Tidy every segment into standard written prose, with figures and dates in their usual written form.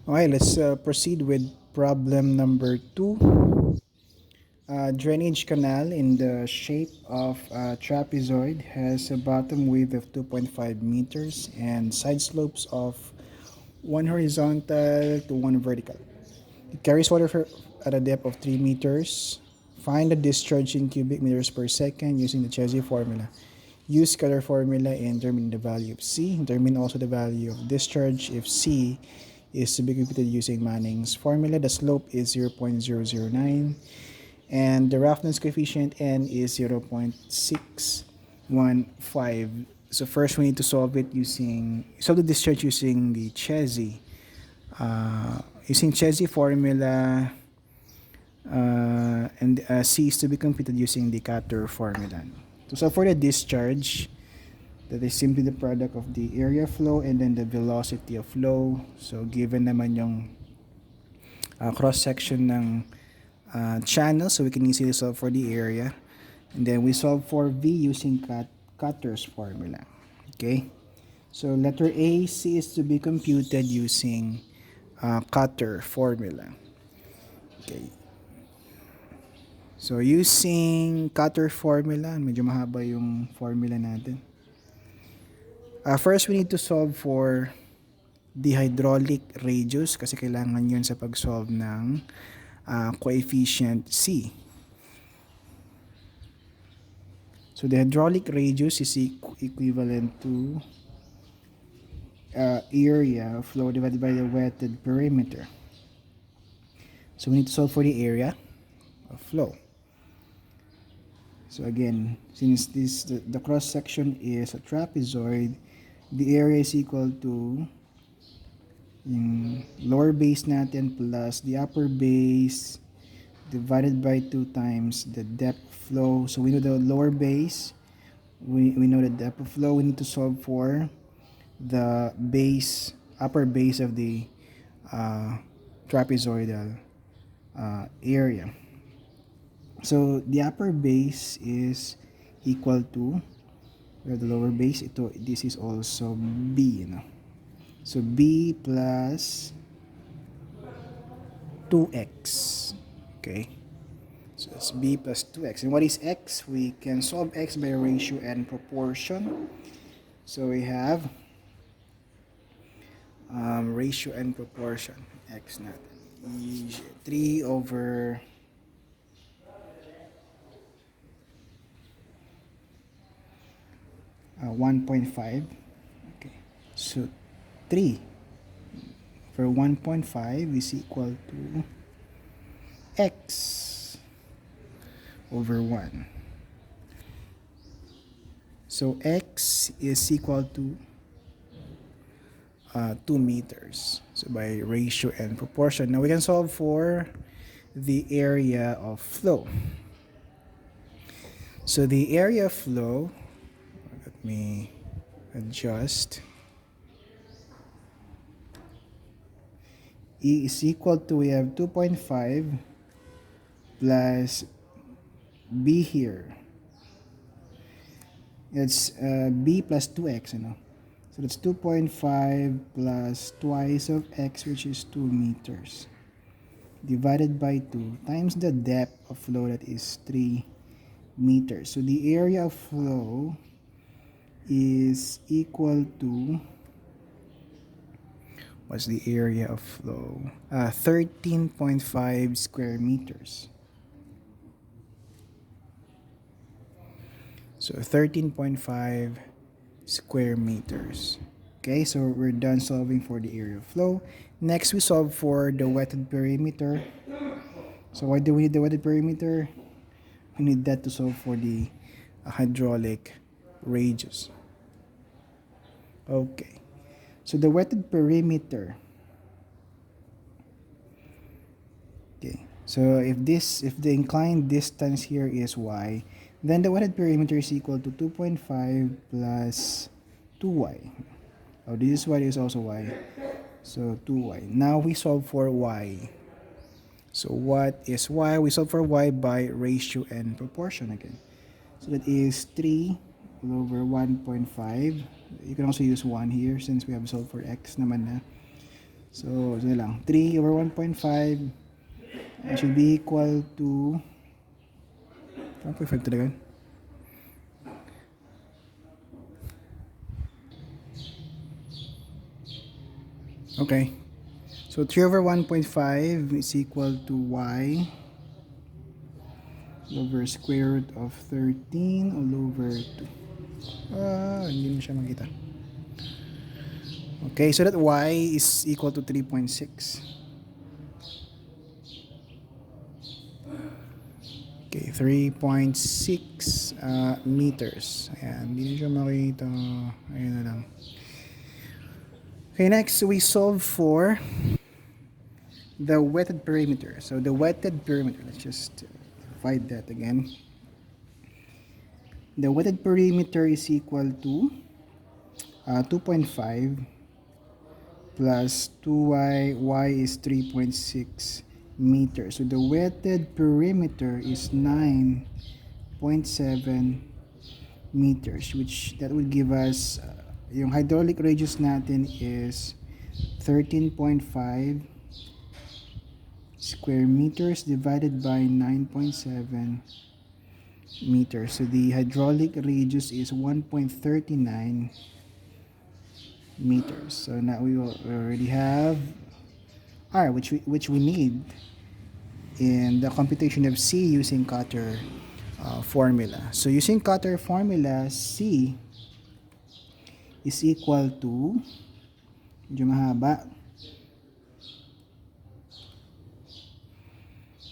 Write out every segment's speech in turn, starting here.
Okay, let's proceed with problem number 2. Drainage canal in the shape of a trapezoid has a bottom width of 2.5 meters and side slopes of one horizontal to one vertical. It carries water at a depth of 3 meters. Find the discharge in cubic meters per second using the Chezy formula. Use scalar formula and determine the value of C. Determine also the value of discharge if C is to be computed using Manning's formula. The slope is 0.009 and the roughness coefficient N is 0.615. So first we need to solve the discharge using the Chezy. Using Chezy formula, and C is to be computed using the Cator formula. So for the discharge, that is simply the product of the area flow and then the velocity of flow. So given naman yung cross section ng channel, so we can easily solve for the area. And then we solve for V using Cutter's formula. Okay. So letter A, C is to be computed using Cutter formula. Okay. So using Cutter formula, medyo mahaba yung formula natin. First, we need to solve for the hydraulic radius kasi kailangan yun sa pag-solve ng coefficient C. So the hydraulic radius is equivalent to area of flow divided by the wetted perimeter. So we need to solve for the area of flow. So again, since the cross section is a trapezoid, the area is equal to yung lower base natin plus the upper base divided by 2 times the depth of flow. So we know the lower base, we know the depth of flow. We need to solve for the upper base of the trapezoidal area. So the upper base is equal to, the lower base, this is also B, So B plus 2x. Okay. So it's B plus 2x. And what is x? We can solve x by ratio and proportion. So we have ratio and proportion. X natin. 3 over 1.5. Okay. So 3 for 1.5 is equal to x over 1. So x is equal to 2 meters. So by ratio and proportion. Now we can solve for the area of flow. So the area of flow, let me adjust. E is equal to, we have 2.5 plus B here. It's B plus 2x, So that's 2.5 plus twice of x, which is 2 meters, divided by 2 times the depth of flow, that is 3 meters. So the area of flow is equal to, what's the area of flow? 13.5 square meters. So 13.5 square meters. Okay, so we're done solving for the area of flow. Next, we solve for the wetted perimeter. So why do we need the wetted perimeter? We need that to solve for the hydraulic radius. Okay, so the wetted perimeter. Okay, so if the inclined distance here is y, then the wetted perimeter is equal to 2.5 plus 2y. Oh, this is y, this is also y. So 2y. Now we solve for y. So what is y? We solve for y by ratio and proportion again. So that is 3 over 1.5. You can also use 1 here since we have solved for x naman na. So, yun lang. 3 over 1.5 should be equal to 1.5 talaga. Okay. So 3 over 1.5 is equal to y over square root of 13 all over 2. Hindi mo siya makita. Okay, so that y is equal to 3.6. Okay, 3.6 meters. Ayan, hindi na siya makita. Ayun na lang. Okay, next we solve for the wetted perimeter. So the wetted perimeter, let's just divide that again. The wetted perimeter is equal to 2.5 plus 2y, y is 3.6 meters. So the wetted perimeter is 9.7 meters, which that will give us, yung hydraulic radius natin is 13.5 square meters divided by 9.7 meters. So the hydraulic radius is 1.39 meters. So now we already have R, which we need in the computation of C using Cotter formula. So using Cotter formula, C is equal to, medyo mahaba.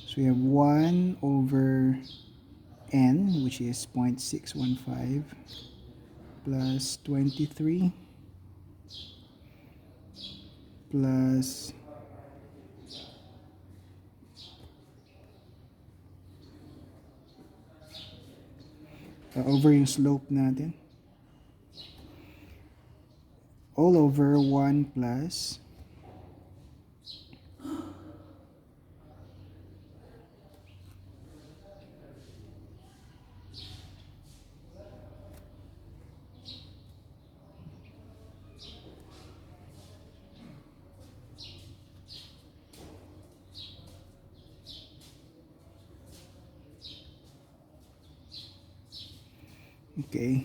So we have 1 over n, which is 0.615 plus 23 plus over yung slope natin, all over 1 plus okay,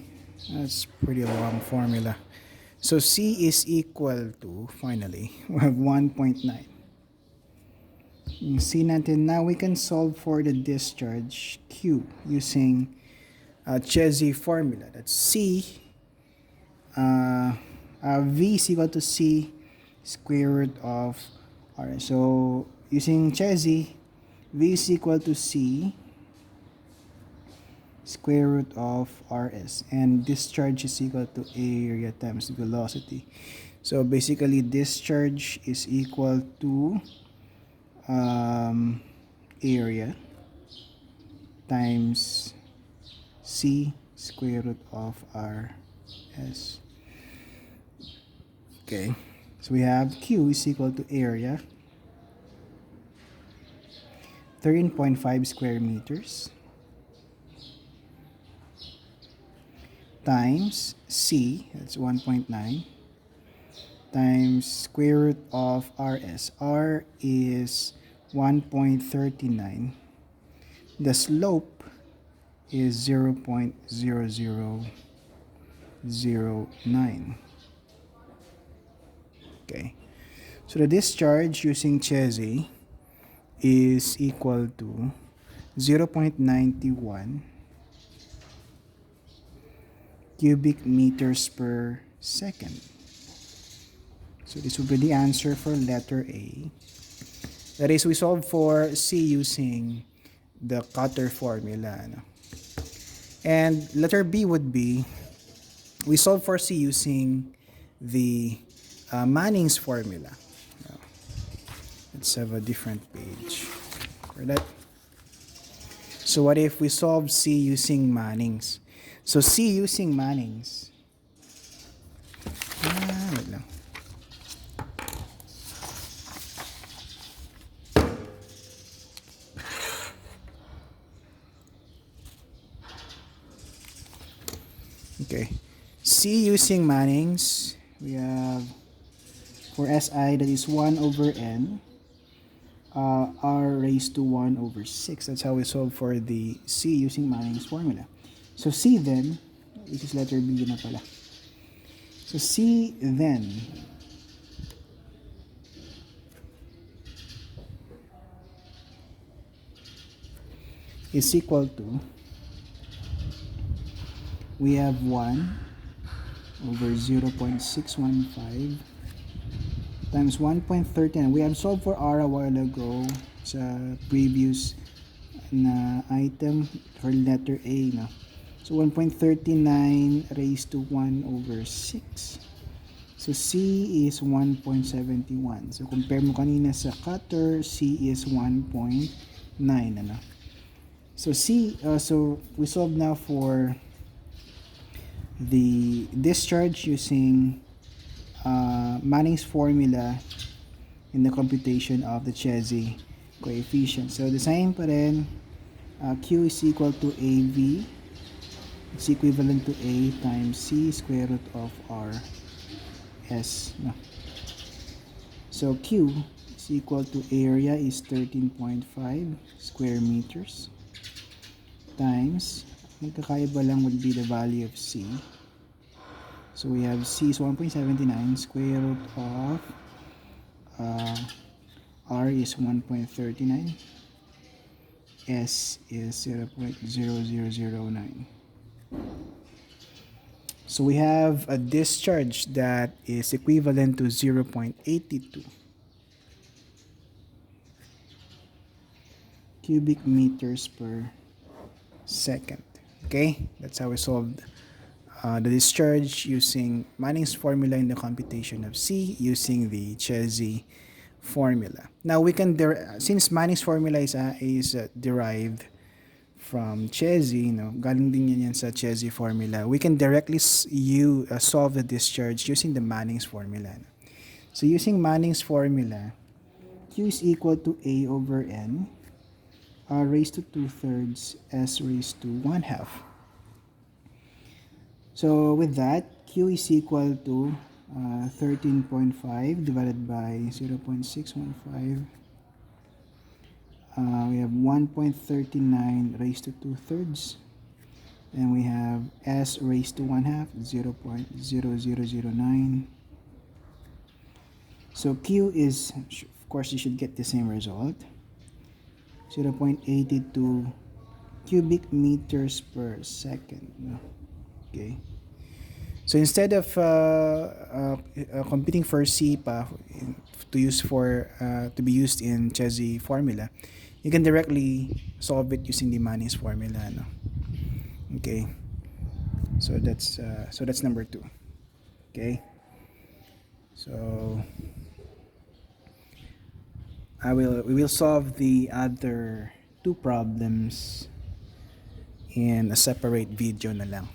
that's pretty long formula. So C is equal to, finally, we have 1.9. Yung C natin, now we can solve for the discharge Q using Chezy formula. That's C, V is equal to C square root of R. So using Chezy, V is equal to C square root of RS, and discharge is equal to area times velocity. So basically discharge is equal to area times C square root of RS. Okay, so we have Q is equal to area 13.5 square meters times C, that's 1.9, times square root of RS. R is 1.39. The slope is 0.0009. Okay. So the discharge using Chezy is equal to 0.91 cubic meters per second. So this will be the answer for letter A. That is, we solve for C using the Cotter formula. No? And letter B would be, we solve for C using the Manning's formula. No. Let's have a different page for that. So what if we solve C using Manning's? So C using Manning's. Wait lang. Okay. C using Manning's, we have For SI, that is 1 over n r raised to 1 over 6. That's how we solve for the C using Manning's formula. So C then, which is letter B na pala. So C then is equal to, we have 1 over 0.615 times 1.13. We have solved for R a while ago sa previous na item for letter A, no? So 1.39 raised to 1 over 6. So C is 1.71. So compare mo kanina sa cutter, C is 1.9, ano? So so we solve now for the discharge using Manning's formula in the computation of the Chezy coefficient. So the same pa rin, Q is equal to AV. It's equivalent to A times C square root of R S. No. So Q is equal to area is 13.5 square meters times, magkakaiba lang would be the value of C. So we have C is 1.79 square root of R is 1.39, S is 0.0009. So we have a discharge that is equivalent to 0.82 cubic meters per second. Okay, that's how we solved the discharge using Manning's formula in the computation of C using the Chezy formula. Now we can, since Manning's formula is derived from Chezy, galing din yan sa Chezy formula, we can directly solve the discharge using the Manning's formula. So using Manning's formula, Q is equal to A over N, R raised to 2/3, S raised to 1/2. So with that, Q is equal to 13.5 divided by 0.615. We have 1.39 raised to 2/3. And we have S raised to 1/2, 0.0009. So Q is, of course, you should get the same result. 0.82 cubic meters per second. Okay. So instead of computing for C pa to be used in Chezy formula, you can directly solve it using the Manning's formula. No? Okay. So that's number 2. Okay. So we will solve the other 2 problems in a separate video na lang.